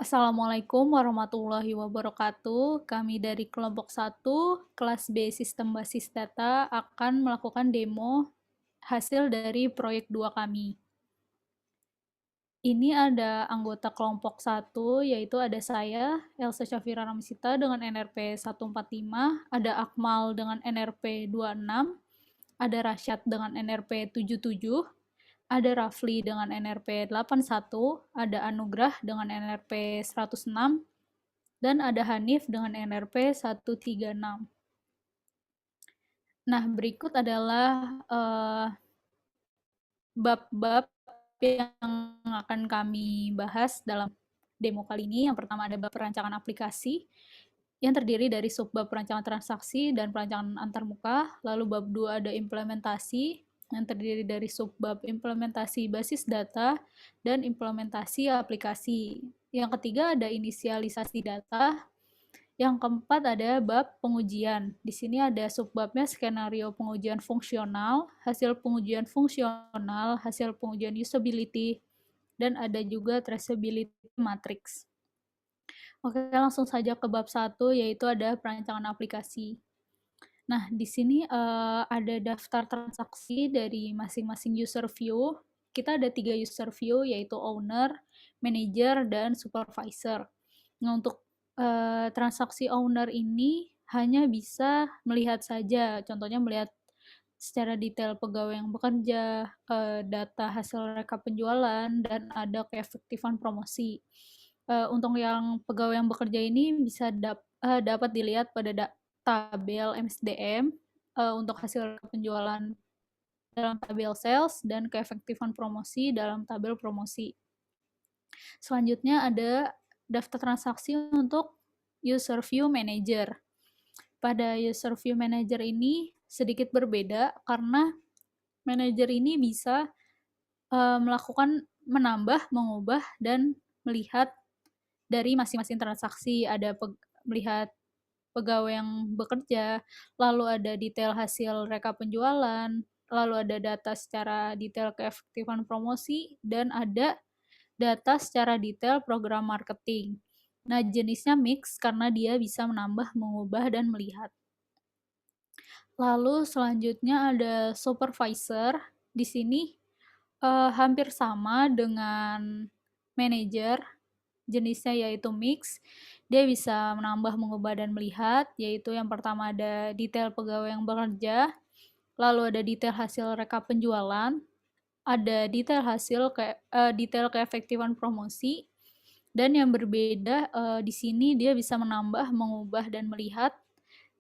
Assalamualaikum warahmatullahi wabarakatuh. Kami dari kelompok 1, kelas B Sistem Basis Data akan melakukan demo hasil dari proyek 2 kami. Ini ada anggota kelompok 1, yaitu ada saya, Elsa Syafira Ramsita dengan NRP 145, ada Akmal dengan NRP 26, ada Rasyad dengan NRP 77, ada Rafli dengan NRP 81, ada Anugrah dengan NRP 106, dan ada Hanif dengan NRP 136. Nah, berikut adalah bab-bab yang akan kami bahas dalam demo kali ini. Yang pertama ada bab perancangan aplikasi yang terdiri dari subbab perancangan transaksi dan perancangan antarmuka. Lalu bab 2 ada implementasi yang terdiri dari subbab implementasi basis data dan implementasi aplikasi. Yang ketiga ada inisialisasi data. Yang keempat ada bab pengujian. Di sini ada subbabnya skenario pengujian fungsional, hasil pengujian fungsional, hasil pengujian usability, dan ada juga traceability matrix. Oke, langsung saja ke bab 1, yaitu ada perancangan aplikasi. Nah, di sini ada daftar transaksi dari masing-masing user view. Kita ada 3 user view, yaitu owner, manager, dan supervisor. Nah, untuk transaksi owner ini hanya bisa melihat saja, contohnya melihat secara detail pegawai yang bekerja, data hasil rekap penjualan, dan ada keefektifan promosi. Untuk yang pegawai yang bekerja ini bisa dapat dilihat pada tabel MSDM untuk hasil penjualan dalam tabel sales dan keefektifan promosi dalam tabel promosi. Selanjutnya ada daftar transaksi untuk user view manager. Pada user view manager ini sedikit berbeda karena manager ini bisa melakukan menambah, mengubah, dan melihat dari masing-masing transaksi. Ada melihat pegawai yang bekerja, lalu ada detail hasil rekap penjualan, lalu ada data secara detail keefektifan promosi, dan ada data secara detail program marketing. Nah, jenisnya mix karena dia bisa menambah, mengubah, dan melihat. Lalu selanjutnya ada supervisor. Di sini hampir sama dengan manager, jenisnya yaitu mix. Dia bisa menambah, mengubah, dan melihat, yaitu yang pertama ada detail pegawai yang bekerja, lalu ada detail hasil rekap penjualan, ada detail detail keefektifan promosi, dan yang berbeda di sini dia bisa menambah, mengubah, dan melihat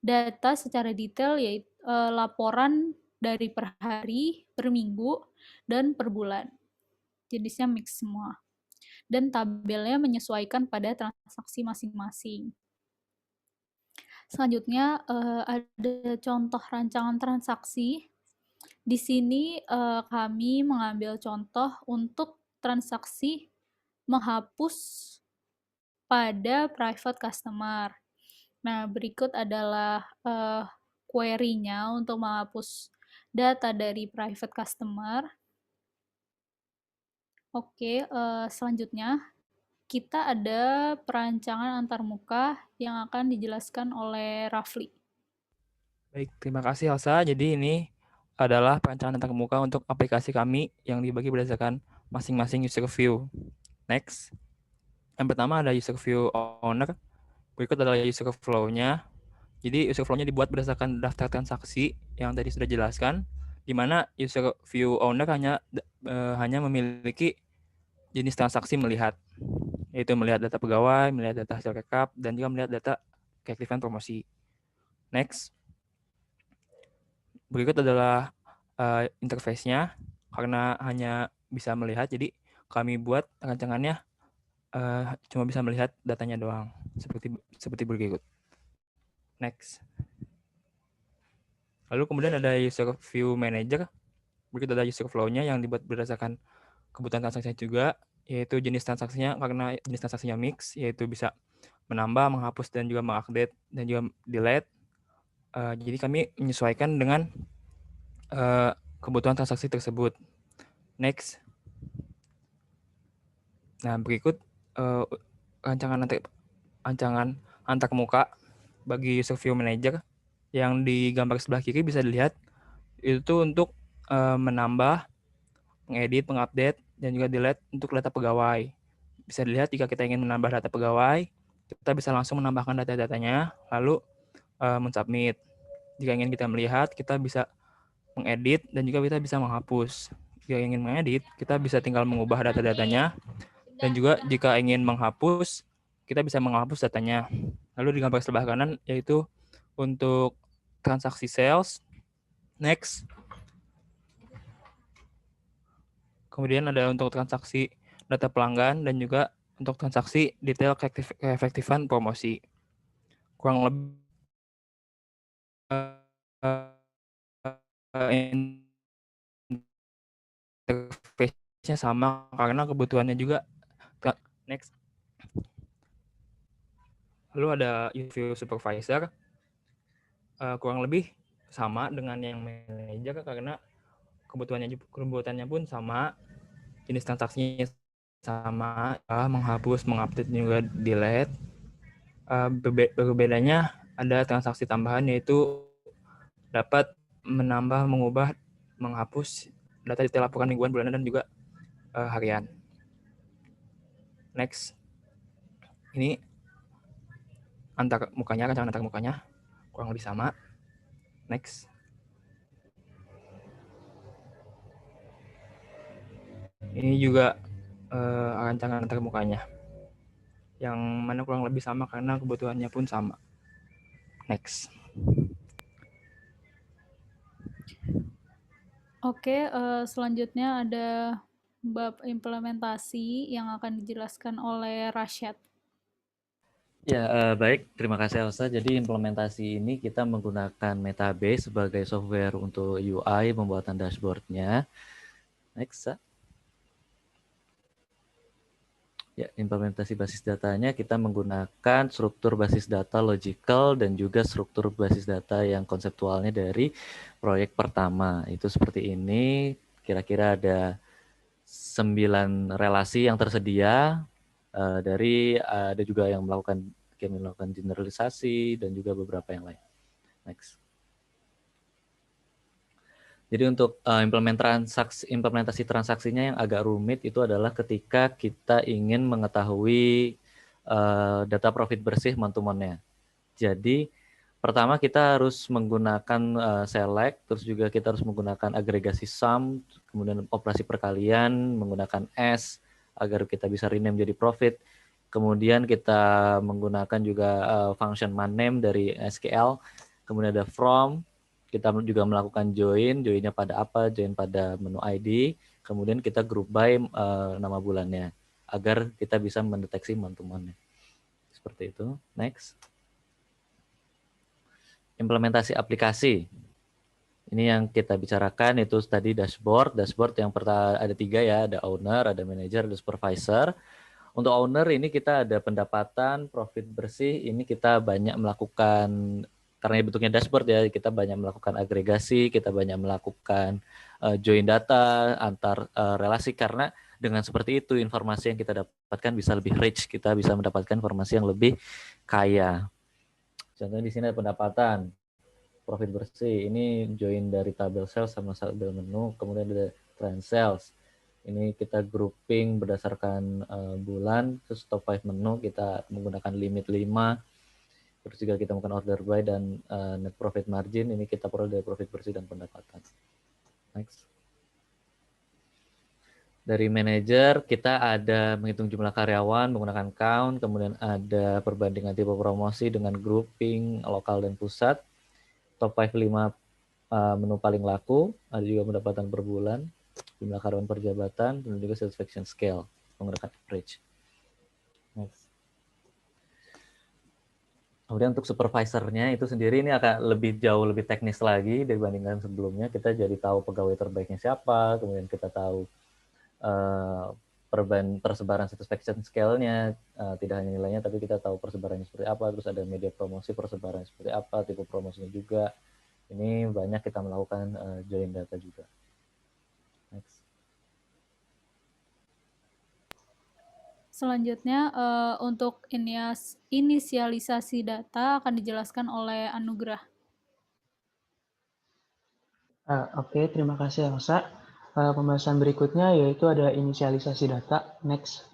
data secara detail, yaitu laporan dari per hari, per minggu, dan per bulan. Jenisnya mix semua. Dan tabelnya menyesuaikan pada transaksi masing-masing. Selanjutnya ada contoh rancangan transaksi. Di sini kami mengambil contoh untuk transaksi menghapus pada private customer. Nah, berikut adalah query-nya untuk menghapus data dari private customer. Oke, selanjutnya kita ada perancangan antarmuka yang akan dijelaskan oleh Rafli. Baik, terima kasih Elsa. Jadi ini adalah perancangan antarmuka untuk aplikasi kami yang dibagi berdasarkan masing-masing user view. Next. Yang pertama ada user view owner. Berikut adalah user flow-nya. Jadi user flow-nya dibuat berdasarkan daftar transaksi yang tadi sudah dijelaskan, di mana user view owner hanya memiliki jenis transaksi melihat, yaitu melihat data pegawai, melihat data hasil rekap, dan juga melihat data keaktifan promosi. Next. Berikut adalah interface-nya. Karena hanya bisa melihat, jadi kami buat rancangannya cuma bisa melihat datanya doang, seperti berikut. Next. Lalu kemudian ada user view manager. Berikut ada user flow-nya yang dibuat berdasarkan kebutuhan transaksinya juga, yaitu jenis transaksinya, karena jenis transaksinya mix, yaitu bisa menambah, menghapus, dan juga mengupdate, dan juga delete. Jadi kami menyesuaikan dengan kebutuhan transaksi tersebut. Next. Nah, berikut rancangan antarmuka bagi user view manager yang di gambar sebelah kiri bisa dilihat itu untuk menambah, mengedit, mengupdate, dan juga delete untuk data pegawai. Bisa dilihat jika kita ingin menambah data pegawai, kita bisa langsung menambahkan data-datanya, lalu mensubmit. Jika ingin kita melihat, kita bisa mengedit dan juga kita bisa menghapus. Jika ingin mengedit, kita bisa tinggal mengubah data-datanya, dan juga jika ingin menghapus, kita bisa menghapus datanya. Lalu di gambar sebelah kanan yaitu untuk transaksi sales. Next. Kemudian ada untuk transaksi data pelanggan dan juga untuk transaksi detail keefektifan promosi. Kurang lebih interface-nya sama karena kebutuhannya juga. Next. Lalu ada view supervisor, kurang lebih sama dengan yang manager karena kebutuhannya pun sama, jenis transaksinya sama, menghapus, mengupdate juga delete. Berbedanya ada transaksi tambahan yaitu dapat menambah, mengubah, menghapus data detail laporan mingguan, bulanan, dan juga harian. Next. Ini rancangan antar mukanya kurang lebih sama. Next. Ini juga rancangan antar mukanya yang mana kurang lebih sama karena kebutuhannya pun sama. Next. Oke, selanjutnya ada bab implementasi yang akan dijelaskan oleh Rashad. Ya, baik. Terima kasih, Elsa. Jadi implementasi ini kita menggunakan Metabase sebagai software untuk UI, pembuatan dashboard-nya. Next, Sa. Ya, implementasi basis datanya kita menggunakan struktur basis data logical dan juga struktur basis data yang konseptualnya dari proyek pertama. Itu seperti ini. Kira-kira ada 9 relasi yang tersedia. Ada juga yang melakukan generalisasi dan juga beberapa yang lain. Next. Jadi untuk implementasi transaksinya yang agak rumit itu adalah ketika kita ingin mengetahui data profit bersih month-to-month-nya. Jadi pertama kita harus menggunakan select, terus juga kita harus menggunakan agregasi sum, kemudian operasi perkalian, menggunakan S agar kita bisa rename jadi profit. Kemudian kita menggunakan juga function manName dari SQL, kemudian ada from. Kita juga melakukan joinnya pada apa, join pada menu ID, kemudian kita group by nama bulannya, agar kita bisa mendeteksi month-to-month-nya. Seperti itu. Next. Implementasi aplikasi. Ini yang kita bicarakan itu tadi dashboard. Dashboard yang pertama ada 3 ya, ada owner, ada manager, ada supervisor. Untuk owner ini kita ada pendapatan, profit bersih, ini kita banyak melakukan, karena bentuknya dashboard ya, kita banyak melakukan agregasi, kita banyak melakukan join data antar relasi, karena dengan seperti itu informasi yang kita dapatkan bisa lebih rich, kita bisa mendapatkan informasi yang lebih kaya. Contohnya di sini ada pendapatan, profit bersih, ini join dari tabel sales sama tabel menu, kemudian ada trend sales. Ini kita grouping berdasarkan bulan, terus top 5 menu kita menggunakan limit 5, terus juga kita menggunakan order by dan net profit margin, ini kita peroleh dari profit bersih dan pendapatan. Next. Dari manajer kita ada menghitung jumlah karyawan menggunakan count, kemudian ada perbandingan tipe promosi dengan grouping lokal dan pusat, top 5 menu paling laku, ada juga pendapatan per bulan, jumlah karyawan per jabatan, dan juga satisfaction scale menggunakan average. Next. Kemudian untuk supervisornya itu sendiri ini akan jauh lebih teknis lagi dibandingkan sebelumnya. Kita jadi tahu pegawai terbaiknya siapa, kemudian kita tahu persebaran satisfaction scale-nya, tidak hanya nilainya, tapi kita tahu persebarannya seperti apa, terus ada media promosi persebarannya seperti apa, tipe promosinya juga. Ini banyak kita melakukan join data juga. Next. Selanjutnya, untuk inisialisasi data akan dijelaskan oleh Anugrah. Oke, terima kasih Elsa. Pembahasan berikutnya yaitu ada inisialisasi data. Next.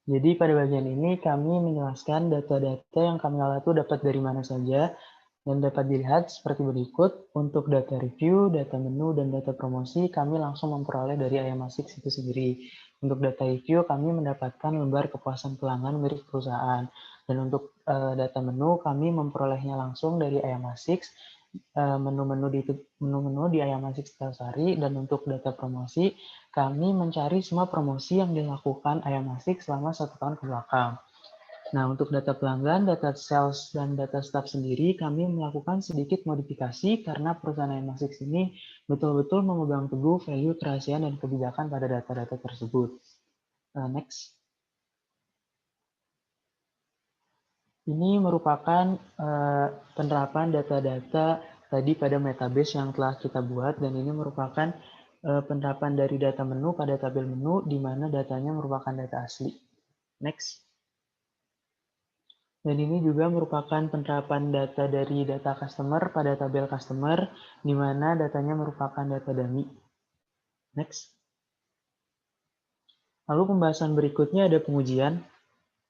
Jadi pada bagian ini kami menjelaskan data-data yang kami olah itu dapat dari mana saja dan dapat dilihat seperti berikut. Untuk data review, data menu, dan data promosi kami langsung memperoleh dari Ayamasics itu sendiri. Untuk data review kami mendapatkan lembar kepuasan pelanggan milik perusahaan. Dan untuk data menu kami memperolehnya langsung dari Ayamasics. Menu-menu di Ayamasics Sari, dan untuk data promosi kami mencari semua promosi yang dilakukan Ayamasics selama 1 tahun ke belakang. Nah, untuk data pelanggan, data sales, dan data staff sendiri kami melakukan sedikit modifikasi karena perusahaan Ayamasics ini betul-betul memegang teguh value kerahasiaan dan kebijakan pada data-data tersebut. Next. Ini merupakan penerapan data-data tadi pada metabase yang telah kita buat, dan ini merupakan penerapan dari data menu pada tabel menu di mana datanya merupakan data asli. Next. Dan ini juga merupakan penerapan data dari data customer pada tabel customer di mana datanya merupakan data dummy. Next. Lalu pembahasan berikutnya ada pengujian.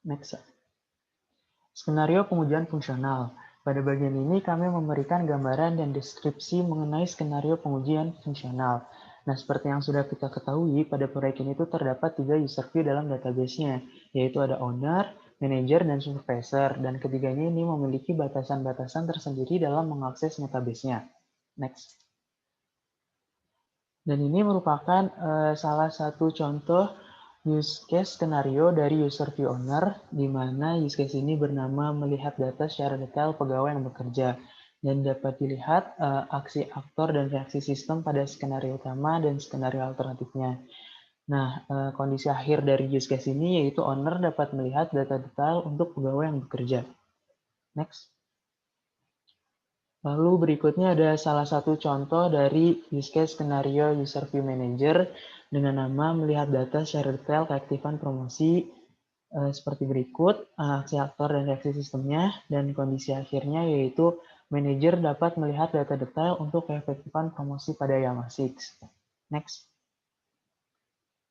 Next. Skenario pengujian fungsional. Pada bagian ini kami memberikan gambaran dan deskripsi mengenai skenario pengujian fungsional. Nah, seperti yang sudah kita ketahui, pada proyek ini tuh terdapat 3 user view dalam database-nya, yaitu ada owner, manager, dan supervisor, dan ketiganya ini memiliki batasan-batasan tersendiri dalam mengakses metabase-nya. Next. Dan ini merupakan salah satu contoh use case skenario dari user view owner, di mana use case ini bernama melihat data secara detail pegawai yang bekerja, dan dapat dilihat aksi aktor dan reaksi sistem pada skenario utama dan skenario alternatifnya. Nah, kondisi akhir dari use case ini yaitu owner dapat melihat data detail untuk pegawai yang bekerja. Next. Lalu berikutnya ada salah satu contoh dari use case skenario user view manager dengan nama melihat data secara detail keaktifan promosi seperti berikut, aksi aktor dan reaksi sistemnya, dan kondisi akhirnya yaitu manajer dapat melihat data detail untuk keefektifan promosi pada Ayamasics. Next.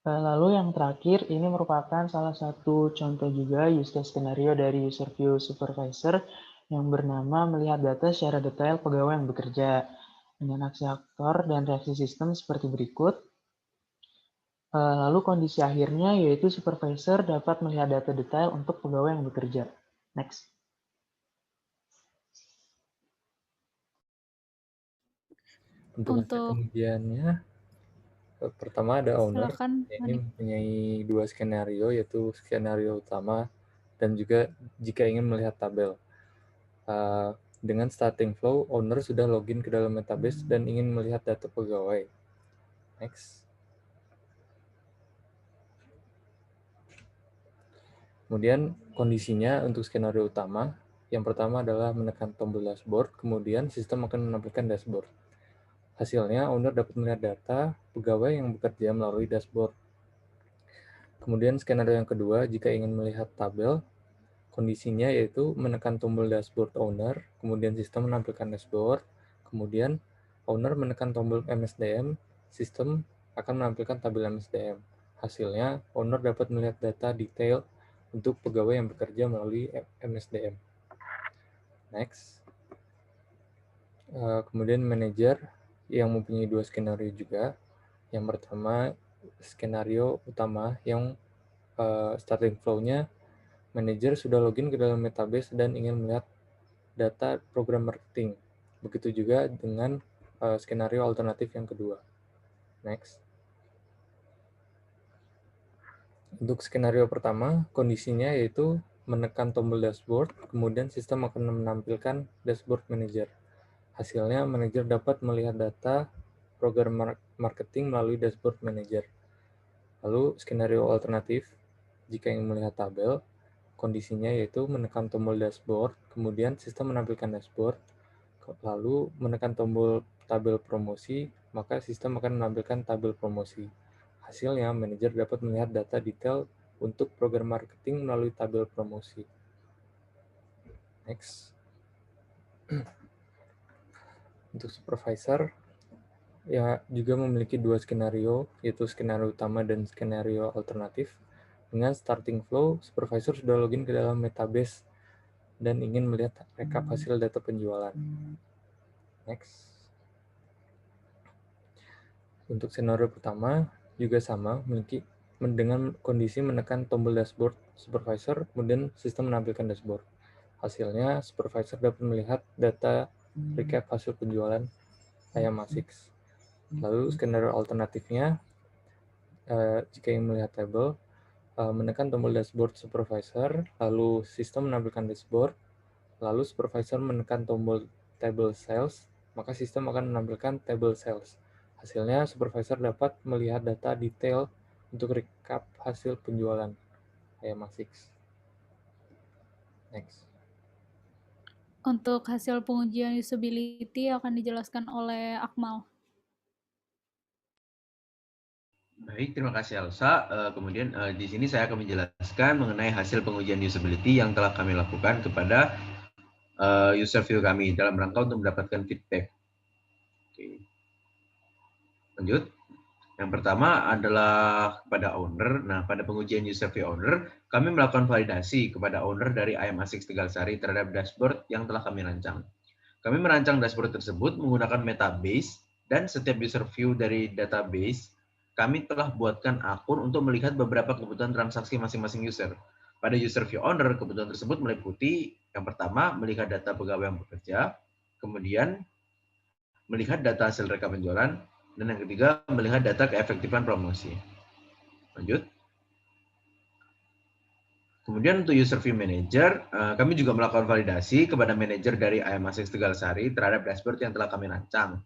Lalu yang terakhir, ini merupakan salah satu contoh juga use case skenario dari user view supervisor yang bernama melihat data secara detail pegawai yang bekerja dengan aksi aktor dan reaksi sistem seperti berikut. Lalu kondisi akhirnya yaitu supervisor dapat melihat data detail untuk pegawai yang bekerja. Next. Untuk pengujiannya, pertama ada owner. Silakan, Ini mempunyai 2 skenario, yaitu skenario utama dan juga jika ingin melihat tabel. Dengan starting flow, owner sudah login ke dalam metabase dan ingin melihat data pegawai. Next. Kemudian kondisinya untuk skenario utama, yang pertama adalah menekan tombol dashboard, kemudian sistem akan menampilkan dashboard. Hasilnya, owner dapat melihat data pegawai yang bekerja melalui dashboard. Kemudian skenario yang kedua, jika ingin melihat tabel, kondisinya yaitu menekan tombol dashboard owner, kemudian sistem menampilkan dashboard, kemudian owner menekan tombol MSDM, sistem akan menampilkan tabel MSDM. Hasilnya, owner dapat melihat data detail untuk pegawai yang bekerja melalui MSDM. Next. Kemudian manajer yang mempunyai 2 skenario juga. Yang pertama, skenario utama yang starting flow-nya manajer sudah login ke dalam metabase dan ingin melihat data program marketing. Begitu juga dengan skenario alternatif yang kedua. Next. Untuk skenario pertama, kondisinya yaitu menekan tombol dashboard, kemudian sistem akan menampilkan dashboard manager. Hasilnya, manajer dapat melihat data program marketing melalui dashboard manager. Lalu, skenario alternatif, jika ingin melihat tabel, kondisinya yaitu menekan tombol dashboard, kemudian sistem menampilkan dashboard, lalu menekan tombol tabel promosi, maka sistem akan menampilkan tabel promosi. Hasilnya, manajer dapat melihat data detail untuk program marketing melalui tabel promosi. Next. Untuk supervisor, ya juga memiliki dua skenario, yaitu skenario utama dan skenario alternatif. Dengan starting flow, supervisor sudah login ke dalam Metabase dan ingin melihat rekap hasil data penjualan. Next. Untuk skenario pertama, juga sama, dengan kondisi menekan tombol dashboard supervisor, kemudian sistem menampilkan dashboard. Hasilnya, supervisor dapat melihat data recap hasil penjualan ayam ASICS. Lalu, skenario alternatifnya, jika ingin melihat tabel, menekan tombol dashboard supervisor, lalu sistem menampilkan dashboard, lalu supervisor menekan tombol table sales, maka sistem akan menampilkan table sales. Hasilnya, supervisor dapat melihat data detail untuk recap hasil penjualan ayam ASICS. Next. Untuk hasil pengujian usability akan dijelaskan oleh Akmal. Baik, terima kasih Elsa. Kemudian di sini saya akan menjelaskan mengenai hasil pengujian usability yang telah kami lakukan kepada user view kami dalam rangka untuk mendapatkan feedback. Oke. Lanjut. Yang pertama adalah kepada owner. Nah, pada pengujian user view owner, kami melakukan validasi kepada owner dari ayam ASICS Tegal Sari terhadap dashboard yang telah kami rancang. Kami merancang dashboard tersebut menggunakan Metabase dan setiap user view dari database kami telah buatkan akun untuk melihat beberapa kebutuhan transaksi masing-masing user. Pada user view owner, kebutuhan tersebut meliputi yang pertama, melihat data pegawai yang bekerja, kemudian melihat data hasil rekap penjualan, dan yang ketiga, melihat data keefektifan promosi. Lanjut. Kemudian untuk user view manager, kami juga melakukan validasi kepada manajer dari ayam ASICS Tegal Sari terhadap dashboard yang telah kami rancang.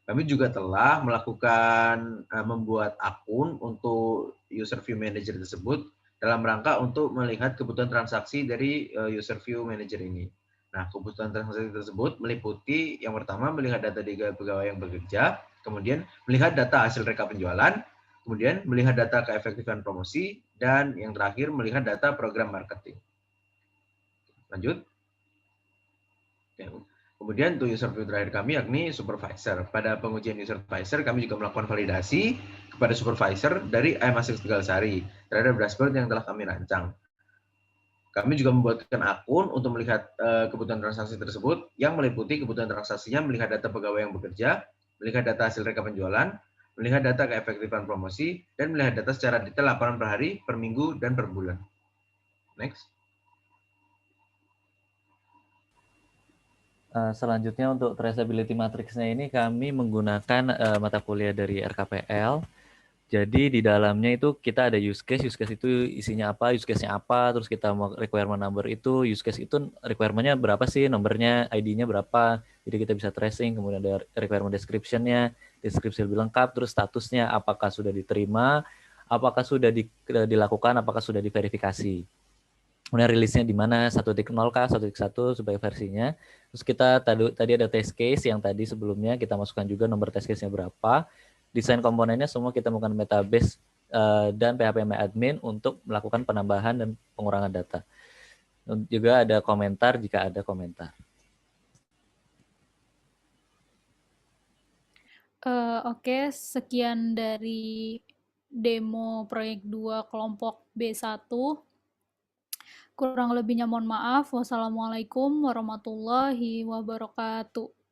Kami juga telah melakukan membuat akun untuk user view manager tersebut dalam rangka untuk melihat kebutuhan transaksi dari user view manager ini. Nah, kebutuhan transaksi tersebut meliputi yang pertama melihat data pegawai yang bekerja, kemudian melihat data hasil rekap penjualan, kemudian melihat data keefektifan promosi, dan yang terakhir melihat data program marketing. Lanjut. Kemudian untuk user view terakhir kami yakni supervisor. Pada pengujian user supervisor kami juga melakukan validasi kepada supervisor dari ayam ASICS Tegal Sari terhadap dashboard yang telah kami rancang. Kami juga membuatkan akun untuk melihat kebutuhan transaksi tersebut yang meliputi kebutuhan transaksinya melihat data pegawai yang bekerja, melihat data hasil rekap penjualan, melihat data keefektifan promosi, dan melihat data secara detail laporan per hari, per minggu, dan per bulan. Next. Selanjutnya untuk traceability matrix-nya ini kami menggunakan mata kuliah dari RKPL. Jadi di dalamnya itu kita ada use case itu isinya apa, use case-nya apa, terus kita mau requirement number itu, use case itu requirement-nya berapa sih, nomornya, ID-nya berapa, jadi kita bisa tracing, kemudian ada requirement description-nya, deskripsi lebih lengkap, terus statusnya apakah sudah diterima, apakah sudah dilakukan, apakah sudah diverifikasi. Kemudian rilisnya di mana 1.0 kah, 1.1 sebagai versinya. Terus kita tadi ada test case yang tadi sebelumnya kita masukkan juga nomor test case-nya berapa. Desain komponennya semua kita menggunakan Metabase dan PHP-admin untuk melakukan penambahan dan pengurangan data. Dan juga ada komentar jika ada komentar. Oke, sekian dari demo proyek 2 kelompok B1. Kurang lebihnya mohon maaf. Wassalamualaikum warahmatullahi wabarakatuh.